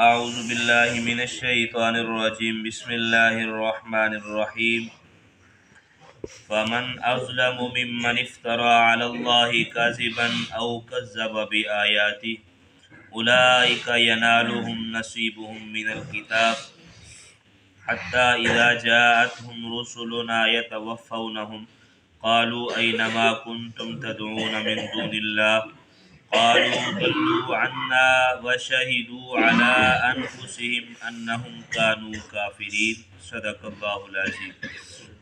اعوذ باللہ من الشیطان الرجیم بسم اللہ الرحمن الرحیم فمن اظلم ممن افترى على الله كاذبا او كذب بآياته اولئك ينالهم نصيبهم من الكتاب حتى اذا جاءتهم رسلنا يتوفونهم قالوا اين ما كنتم تدعون من دون الله قالوا ضلوا عنا وشهدوا على انفسهم انهم كانوا كافرين صدق الله العظيم.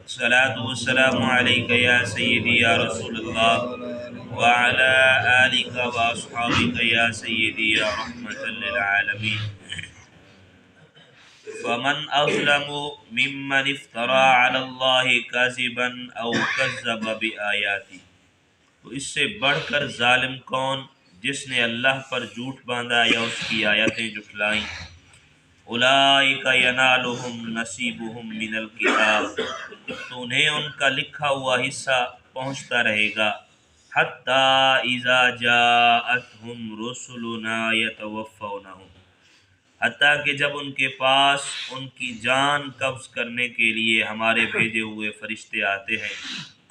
الصلاة والسلام عليك يا سيدي يا رسول الله وعلى آلك وأصحابك يا سيدي يا رحمة للعالمين. فمن أظلم ممن افترى على الله كاذبا أو كذب بآياته. تو اس سے بڑھ کر ظالم کون جس نے اللہ پر جھوٹ باندھا یا اس کی آیتیں جھٹلائیں. اولئک ینالہم نصیبہم من الکتاب، تو انہیں ان کا لکھا ہوا حصہ پہنچتا رہے گا. حتی اذا جاءتہم رسلنا یتوفونہم، حتیٰ کہ جب ان کے پاس ان کی جان قبض کرنے کے لیے ہمارے بھیجے ہوئے فرشتے آتے ہیں.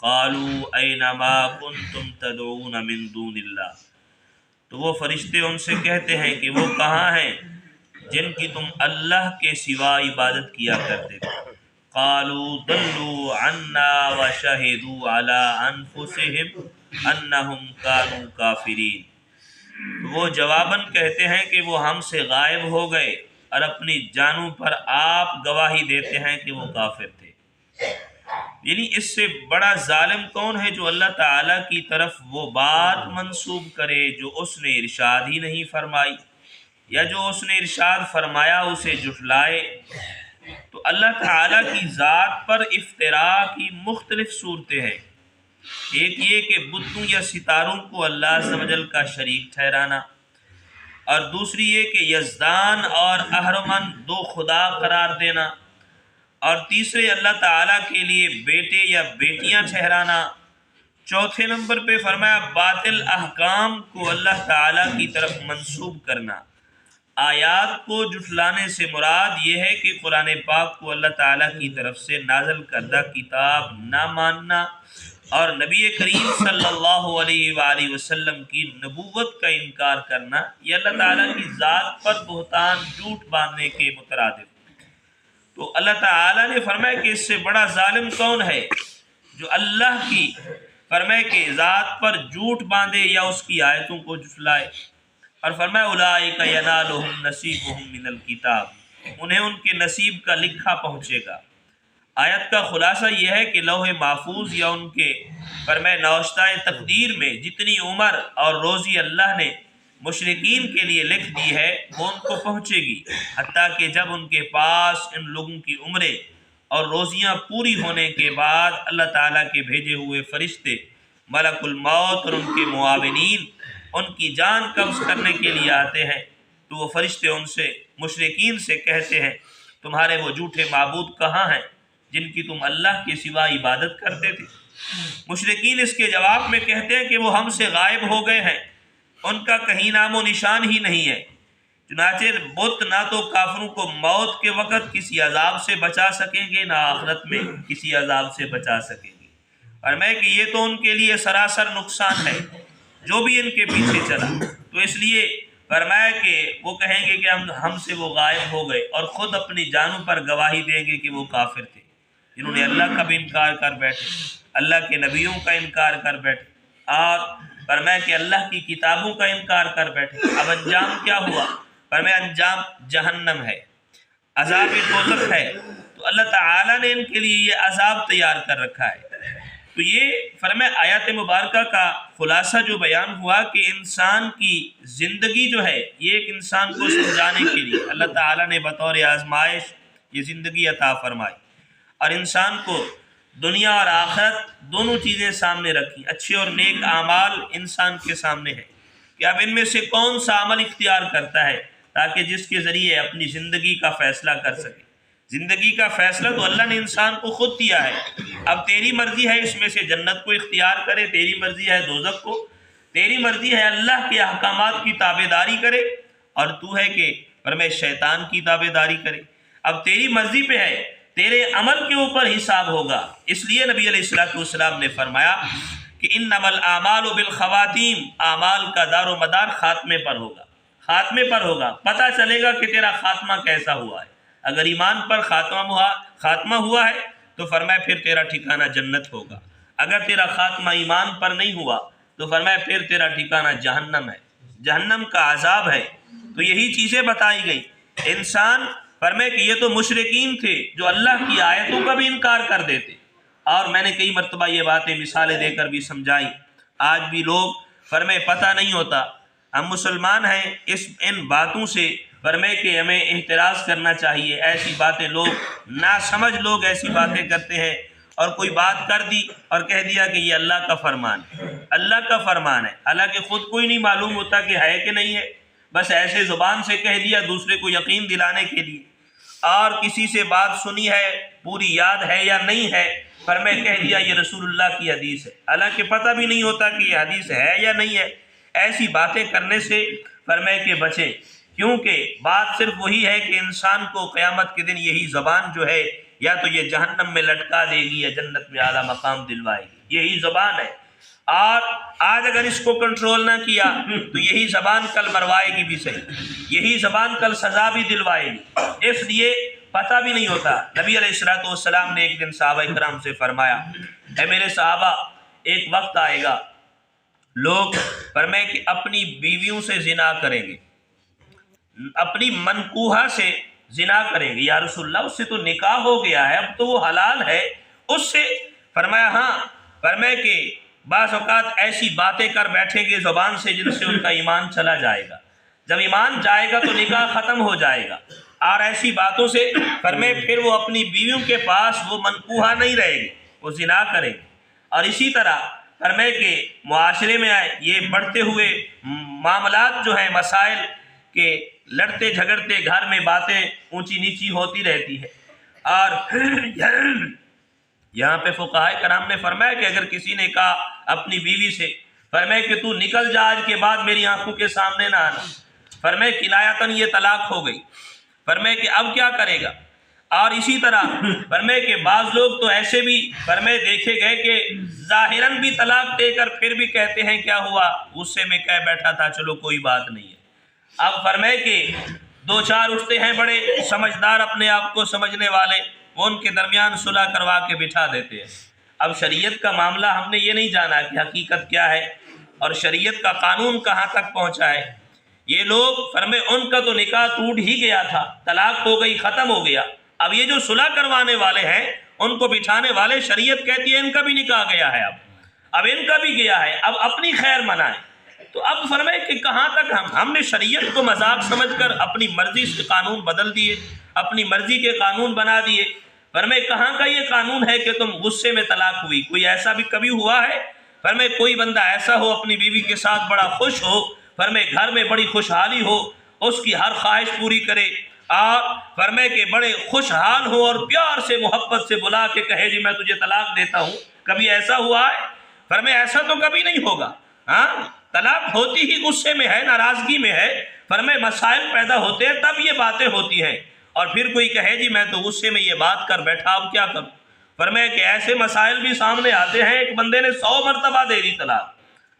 قالوا این ما کنتم تدعون من دون اللہ، تو وہ فرشتے ان سے کہتے ہیں کہ وہ کہاں ہیں جن کی تم اللہ کے سوا عبادت کیا کرتے تھے. قالوا ضلوا عنا وشهدوا على انفسهم انهم كانوا كافرين، وہ جواباً کہتے ہیں کہ وہ ہم سے غائب ہو گئے اور اپنی جانوں پر آپ گواہی دیتے ہیں کہ وہ کافر تھے. یعنی اس سے بڑا ظالم کون ہے جو اللہ تعالیٰ کی طرف وہ بات منسوب کرے جو اس نے ارشاد ہی نہیں فرمائی، یا جو اس نے ارشاد فرمایا اسے جھٹلائے. تو اللہ تعالیٰ کی ذات پر افتراء کی مختلف صورتیں ہیں. ایک یہ کہ بتوں یا ستاروں کو اللہ عز و جل کا شریک ٹھہرانا، اور دوسری یہ کہ یزدان اور اہرمن دو خدا قرار دینا، اور تیسرے اللہ تعالیٰ کے لیے بیٹے یا بیٹیاں ٹھہرانا. چوتھے نمبر پہ فرمایا باطل احکام کو اللہ تعالیٰ کی طرف منسوب کرنا. آیات کو جھٹلانے سے مراد یہ ہے کہ قرآن پاک کو اللہ تعالیٰ کی طرف سے نازل کردہ کتاب نہ ماننا، اور نبی کریم صلی اللہ علیہ وآلہ وسلم کی نبوت کا انکار کرنا، یہ اللہ تعالیٰ کی ذات پر بہتان جھوٹ باندھنے کے مترادف. تو اللہ تعالیٰ نے فرمایا کہ اس سے بڑا ظالم کون ہے جو اللہ کی فرمائے کہ ذات پر جھوٹ باندھے یا اس کی آیتوں کو جھٹلائے. اور فرمایا اولئک ینالہم نصیبہم من الکتاب، انہیں ان کے نصیب کا لکھا پہنچے گا. آیت کا خلاصہ یہ ہے کہ لوح محفوظ یا ان کے فرمائے نوشتہ تقدیر میں جتنی عمر اور روزی اللہ نے مشرکین کے لیے لکھ دی ہے وہ ان کو پہنچے گی، حتیٰ کہ جب ان کے پاس ان لوگوں کی عمریں اور روزیاں پوری ہونے کے بعد اللہ تعالیٰ کے بھیجے ہوئے فرشتے ملک الموت اور ان کے معاونین ان کی جان قبض کرنے کے لیے آتے ہیں. تو وہ فرشتے ان سے مشرکین سے کہتے ہیں تمہارے وہ جھوٹے معبود کہاں ہیں جن کی تم اللہ کے سوا عبادت کرتے تھے. مشرکین اس کے جواب میں کہتے ہیں کہ وہ ہم سے غائب ہو گئے ہیں، ان کا کہیں نام و نشان ہی نہیں ہے. چنانچہ بت نہ تو کافروں کو موت کے وقت کسی عذاب سے بچا سکیں گے، نہ آخرت میں کسی عذاب سے بچا سکیں گے. اور میں کہ یہ تو ان کے لیے سراسر نقصان ہے جو بھی ان کے پیچھے چلا. تو اس لیے فرمایا کہ وہ کہیں گے کہ ہم سے وہ غائب ہو گئے، اور خود اپنی جانوں پر گواہی دیں گے کہ وہ کافر تھے جنہوں نے اللہ کا بھی انکار کر بیٹھے، اللہ کے نبیوں کا انکار کر بیٹھے، اور فرمایا کہ اللہ کی کتابوں کا انکار کر بیٹھے. اب انجام کیا ہوا؟ فرمایا انجام جہنم ہے، عذاب دوزخ ہے. تو اللہ تعالیٰ نے ان کے لیے یہ عذاب تیار کر رکھا ہے. تو یہ فرمایا آیات مبارکہ کا خلاصہ جو بیان ہوا کہ انسان کی زندگی جو ہے یہ ایک انسان کو سمجھانے کے لیے اللہ تعالیٰ نے بطور آزمائش یہ زندگی عطا فرمائی، اور انسان کو دنیا اور آخرت دونوں چیزیں سامنے رکھی. اچھے اور نیک اعمال انسان کے سامنے ہیں کہ اب ان میں سے کون سا عمل اختیار کرتا ہے تاکہ جس کے ذریعے اپنی زندگی کا فیصلہ کر سکے. زندگی کا فیصلہ تو اللہ نے انسان کو خود دیا ہے. اب تیری مرضی ہے اس میں سے جنت کو اختیار کرے، تیری مرضی ہے دوزخ کو، تیری مرضی ہے اللہ کے احکامات کی تابعداری کرے، اور تو ہے کہ فرمائے شیطان کی تابع داری کرے۔ اب تیری مرضی پہ ہے، تیرے عمل کے اوپر حساب ہوگا۔ اس لیے نبی علیہ السلام نے فرمایا کہ انما الاعمال بالخواتیم، اعمال کا دار و مدار خاتمے پر ہوگا، خاتمے پر ہوگا، پتہ چلے گا کہ تیرا خاتمہ کیسا ہوا ہے۔ اگر ایمان پر خاتمہ ہوا ہے تو فرمایا پھر تیرا ٹھکانہ جنت ہوگا، اگر تیرا خاتمہ ایمان پر نہیں ہوا تو فرمایا پھر تیرا ٹھکانہ جہنم ہے، جہنم کا عذاب ہے۔ تو یہی چیزیں بتائی گئی۔ انسان فرمائے کہ یہ تو مشرکین تھے جو اللہ کی آیتوں کا بھی انکار کر دیتے، اور میں نے کئی مرتبہ یہ باتیں مثالیں دے کر بھی سمجھائی۔ آج بھی لوگ فرمائے پتہ نہیں ہوتا، ہم مسلمان ہیں، ان باتوں سے فرمائے کہ ہمیں احتراز کرنا چاہیے۔ ایسی باتیں لوگ ناسمجھ لوگ ایسی باتیں کرتے ہیں، اور کوئی بات کر دی اور کہہ دیا کہ یہ اللہ کا فرمان ہے، اللہ کا فرمان ہے، حالانکہ خود کوئی نہیں معلوم ہوتا کہ ہے کہ نہیں ہے، بس ایسے زبان سے کہہ دیا دوسرے کو یقین دلانے کے لیے۔ اور کسی سے بات سنی ہے، پوری یاد ہے یا نہیں ہے، پر میں کہہ دیا یہ رسول اللہ کی حدیث ہے، حالانکہ پتہ بھی نہیں ہوتا کہ یہ حدیث ہے یا نہیں ہے۔ ایسی باتیں کرنے سے فرمائے کہ بچیں، کیونکہ بات صرف وہی ہے کہ انسان کو قیامت کے دن یہی زبان جو ہے یا تو یہ جہنم میں لٹکا دے گی یا جنت میں اعلیٰ مقام دلوائے گی، یہی زبان ہے۔ اور آج اگر اس کو کنٹرول نہ کیا تو یہی زبان کل مروائے گی بھی صحیح، یہی زبان کل سزا بھی دلوائے گی۔ اس لیے پتہ بھی نہیں ہوتا۔ نبی علیہ السلام نے ایک دن صحابہ کرام سے فرمایا، اے میرے صحابہ، ایک وقت آئے گا لوگ فرمائے کہ اپنی بیویوں سے زنا کریں گے، اپنی منکوحہ سے زنا کریں گے۔ یا رسول اللہ اس سے تو نکاح ہو گیا ہے، اب تو وہ حلال ہے، اس سے فرمایا ہاں، فرمائے کہ بعض اوقات ایسی باتیں کر بیٹھیں گے زبان سے جن سے ان کا ایمان چلا جائے گا، جب ایمان جائے گا تو نکاح ختم ہو جائے گا، اور ایسی باتوں سے فرمائے پھر وہ اپنی بیویوں کے پاس وہ منکوحہ نہیں رہے گی، وہ زنا کریں گے۔ اور اسی طرح فرمائے کہ معاشرے میں یہ بڑھتے ہوئے معاملات جو ہیں، مسائل کہ لڑتے جھگڑتے گھر میں باتیں اونچی نیچی ہوتی رہتی ہے۔ اور یہاں پہ فقہاء کرام نے فرمایا کہ اگر کسی نے کہا اپنی بیوی سے فرمائے کہ تو نکل جا آج کے بعد میری آنکھوں کے سامنے نہ آنا، فرمائے کنایتاً یہ طلاق ہو گئی، فرمائے کہ اب کیا کرے گا۔ اور اسی طرح فرمائے کہ بعض لوگ تو ایسے بھی فرمائے دیکھے گئے کہ ظاہراً بھی طلاق دے کر پھر بھی کہتے ہیں کیا ہوا، غصے میں کہہ بیٹھا تھا چلو کوئی بات نہیں ہے۔ اب فرمائے کہ دو چار اٹھتے ہیں بڑے سمجھدار اپنے آپ کو سمجھنے والے، وہ ان کے درمیان صلح کروا کے بٹھا دیتے ہیں۔ اب شریعت کا معاملہ ہم نے یہ نہیں جانا کہ حقیقت کیا ہے اور شریعت کا قانون کہاں تک پہنچا ہے۔ یہ لوگ فرمائے ان کا تو نکاح ٹوٹ ہی گیا تھا، طلاق ہو گئی، ختم ہو گیا، اب یہ جو صلح کروانے والے ہیں ان کو بٹھانے والے، شریعت کہتی ہے ان کا بھی نکاح گیا ہے، اب ان کا بھی گیا ہے، اب اپنی خیر منائیں۔ تو اب فرمائے کہ کہاں تک ہم نے شریعت کو مذاق سمجھ کر اپنی مرضی سے قانون بدل دیے، اپنی مرضی کے قانون بنا دیے۔ فرمائے کہاں کا یہ قانون ہے کہ تم غصے میں طلاق ہوئی؟ کوئی ایسا بھی کبھی ہوا ہے؟ فرمائے کوئی بندہ ایسا ہو اپنی بیوی کے ساتھ بڑا خوش ہو، فرمائے گھر میں بڑی خوشحالی ہو، اس کی ہر خواہش پوری کرے، اور فرمائے کہ بڑے خوشحال ہو اور پیار سے محبت سے بلا کے کہے جی میں تجھے طلاق دیتا ہوں، کبھی ایسا ہوا ہے؟ فرمائے ایسا تو کبھی نہیں ہوگا۔ ہاں، طلاق ہوتی ہی غصے میں ہے، ناراضگی میں ہے، فرمائے مسائل پیدا ہوتے ہیں تب یہ باتیں ہوتی ہیں، اور پھر کوئی کہے جی میں تو غصے میں یہ بات کر بیٹھا اب کیا کروں۔ فرمائے کہ ایسے مسائل بھی سامنے آتے ہیں، ایک بندے نے 100 مرتبہ دے دی طلاق،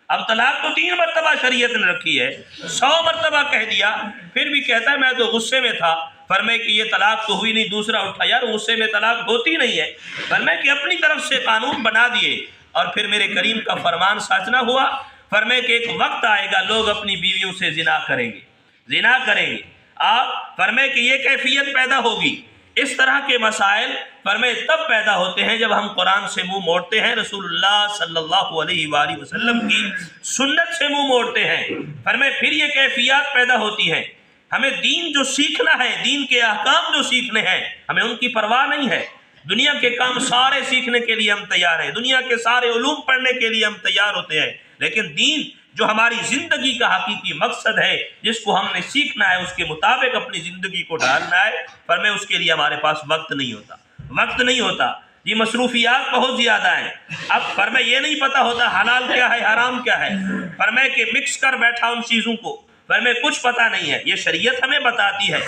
اب طلاق تو 3 مرتبہ شریعت نے رکھی ہے، 100 مرتبہ کہہ دیا، پھر بھی کہتا ہے میں تو غصے میں تھا۔ فرمائے کہ یہ طلاق تو ہوئی نہیں، دوسرا اٹھا یار غصے میں طلاق ہوتی نہیں ہے۔ فرمائے کہ اپنی طرف سے قانون بنا دیے اور پھر میرے کریم کا فرمان سچ نہ ہوا۔ فرمائے کہ ایک وقت آئے گا لوگ اپنی بیویوں سے زنا کریں گے، زنا کریں گے، آپ فرمائے کہ یہ کیفیت پیدا ہوگی۔ اس طرح کے مسائل فرمائے تب پیدا ہوتے ہیں جب ہم قرآن سے منہ موڑتے ہیں، رسول اللہ صلی اللہ علیہ وآلہ وسلم کی سنت سے منہ موڑتے ہیں، فرمائے پھر یہ کیفیات پیدا ہوتی ہیں۔ ہمیں دین جو سیکھنا ہے، دین کے احکام جو سیکھنے ہیں، ہمیں ان کی پرواہ نہیں ہے۔ دنیا کے کام سارے سیکھنے کے لیے ہم تیار ہیں، دنیا کے سارے علوم پڑھنے کے لیے ہم تیار ہوتے ہیں، لیکن دین جو ہماری زندگی کا حقیقی مقصد ہے، جس کو ہم نے سیکھنا ہے، اس کے مطابق اپنی زندگی کو ڈھالنا ہے، فرمائے اس کے لیے ہمارے پاس وقت نہیں ہوتا، وقت نہیں ہوتا، یہ مصروفیات بہت زیادہ ہیں۔ اب فرمائے یہ نہیں پتہ ہوتا حلال کیا ہے حرام کیا ہے، فرمائے کہ مکس کر بیٹھا ان چیزوں کو، فرمائے کچھ پتہ نہیں ہے، یہ شریعت ہمیں بتاتی ہے۔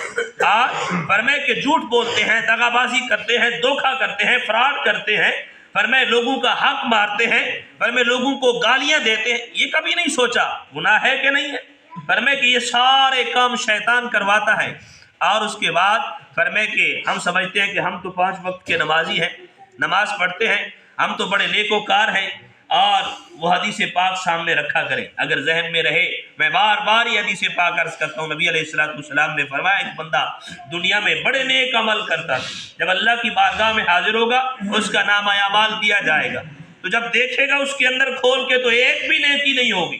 آج فرمائے کہ جھوٹ بولتے ہیں، دغا بازی کرتے ہیں، دھوکہ کرتے ہیں، فراڈ کرتے ہیں، فرمائے لوگوں کا حق مارتے ہیں، فرمائے لوگوں کو گالیاں دیتے ہیں، یہ کبھی نہیں سوچا گناہ ہے کہ نہیں ہے؟ فرمائے کہ یہ سارے کام شیطان کرواتا ہے۔ اور اس کے بعد فرمائے کہ ہم سمجھتے ہیں کہ ہم تو 5 وقت کے نمازی ہیں، نماز پڑھتے ہیں، ہم تو بڑے نیکوکار ہیں، اور وہ حدیث پاک سامنے رکھا کریں۔ اگر ذہن میں رہے، میں بار بار یہ حدیث پاک عرض کرتا ہوں، نبی علیہ السلام نے فرمایا ایک بندہ دنیا میں بڑے نیک عمل کرتا تھا، جب اللہ کی بارگاہ میں حاضر ہوگا اس کا نامہ اعمال دیا جائے گا، تو جب دیکھے گا اس کے اندر کھول کے تو ایک بھی نیکی نہیں ہوگی۔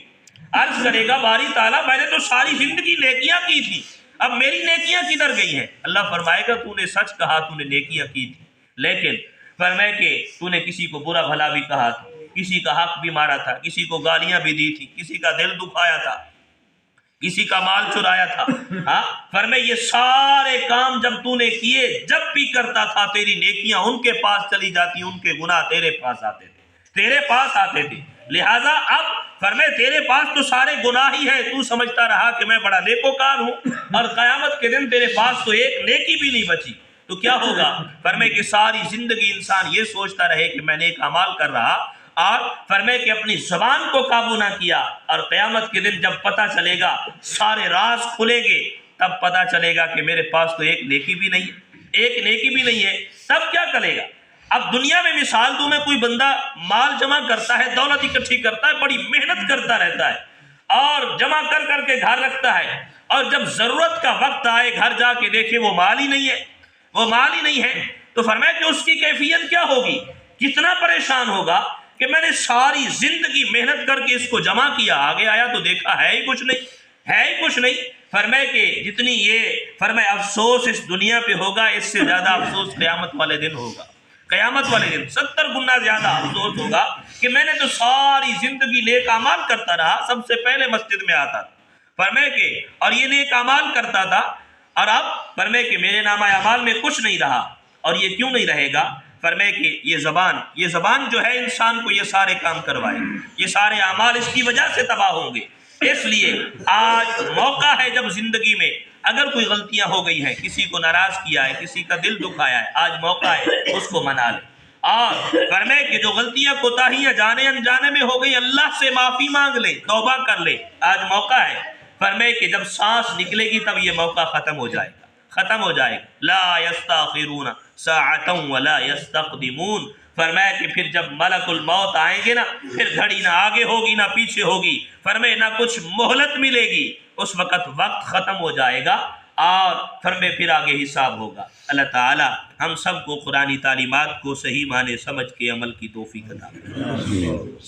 عرض کرے گا باری تعالیٰ میں نے تو ساری زندگی نیکیاں کی تھی، اب میری نیکیاں کدھر گئی ہیں؟ اللہ فرمائے گا تو نے سچ کہا، تو نے نیکیاں کی تھی، لیکن فرمائے کہ تو نے کسی کو برا بھلا بھی کہا تھا، کسی کا حق بھی مارا تھا، کسی کو گالیاں بھی دی تھی، کسی کا دل دکھایا تھا، کسی کا مال چرایا تھا۔ ہاں فرمائے یہ سارے کام جب تو نے کیے، جب بھی کرتا تھا تیری نیکیاں ان کے پاس چلی جاتی، ان کے گناہ تیرے پاس آتے تھے، تیرے پاس آتے تھے۔ لہٰذا اب فرمائے تیرے پاس تو سارے گناہ ہی ہے، تو سمجھتا رہا کہ میں بڑا نیکوکار ہوں، اور قیامت کے دن تیرے پاس تو ایک نیکی بھی نہیں بچی، تو کیا ہوگا؟ فرمائے کہ ساری زندگی انسان یہ سوچتا رہے کہ میں نیک اعمال کر رہا، اور فرمائے کہ اپنی زبان کو قابو نہ کیا، اور قیامت کے دن جب پتہ چلے گا، سارے راز کھلیں گے، تب پتہ چلے گا کہ میرے پاس تو ایک نیکی بھی نہیں ہے، ایک نیکی بھی نہیں ہے، تب کیا کرے گا؟ اب دنیا میں مثال دوں میں، کوئی بندہ مال جمع کرتا ہے، دولت اکٹھی کرتا ہے، بڑی محنت کرتا رہتا ہے، اور جمع کر کر کے گھر رکھتا ہے، اور جب ضرورت کا وقت آئے گھر جا کے دیکھے وہ مال ہی نہیں ہے، وہ مال ہی نہیں ہے، تو فرمایا کہ اس کی کیفیت کیا ہوگی؟ کتنا پریشان ہوگا کہ میں نے ساری زندگی محنت کر کے اس کو جمع کیا، آگے آیا تو دیکھا ہے ہی کچھ نہیں، ہے ہی کچھ نہیں۔ فرمائے کہ جتنی یہ فرمائے افسوس اس دنیا پہ ہوگا، اس سے زیادہ افسوس قیامت والے دن ہوگا۔ قیامت والے دن 70 گنا زیادہ افسوس ہوگا کہ میں نے تو ساری زندگی نیک اعمال کرتا رہا، سب سے پہلے مسجد میں آتا تھا، فرمائے کہ اور یہ نیک اعمال کرتا تھا، اور اب فرمائے کہ میرے نامہ اعمال میں کچھ نہیں رہا، اور یہ کیوں نہیں رہے گا؟ فرمائے کہ یہ زبان جو ہے انسان کو یہ سارے کام کروائے، یہ سارے اعمال اس کی وجہ سے تباہ ہوں گے۔ اس لیے آج موقع ہے، جب زندگی میں اگر کوئی غلطیاں ہو گئی ہیں، کسی کو ناراض کیا ہے، کسی کا دل دکھایا ہے، آج موقع ہے اس کو منا لے، اور فرمائے کہ جو غلطیاں کوتاہیاں جانے انجانے میں ہو گئی، اللہ سے معافی مانگ لے، توبہ کر لے، آج موقع ہے۔ فرمائے کہ جب سانس نکلے گی تب یہ موقع ختم ہو جائے گا، ختم ہو جائے گا۔ لا یستاخرون ساعۃ ولا یستقدمون، فرمایا کہ پھر جب ملک الموت آئیں گے نا، پھر گھڑی نہ آگے ہوگی نہ پیچھے ہوگی، فرمائے نہ کچھ مہلت ملے گی، اس وقت وقت ختم ہو جائے گا، اور فرمائے پھر آگے حساب ہوگا۔ اللہ تعالی ہم سب کو قرآنی تعلیمات کو صحیح معنی سمجھ کے عمل کی توفیق عطا فرمائے۔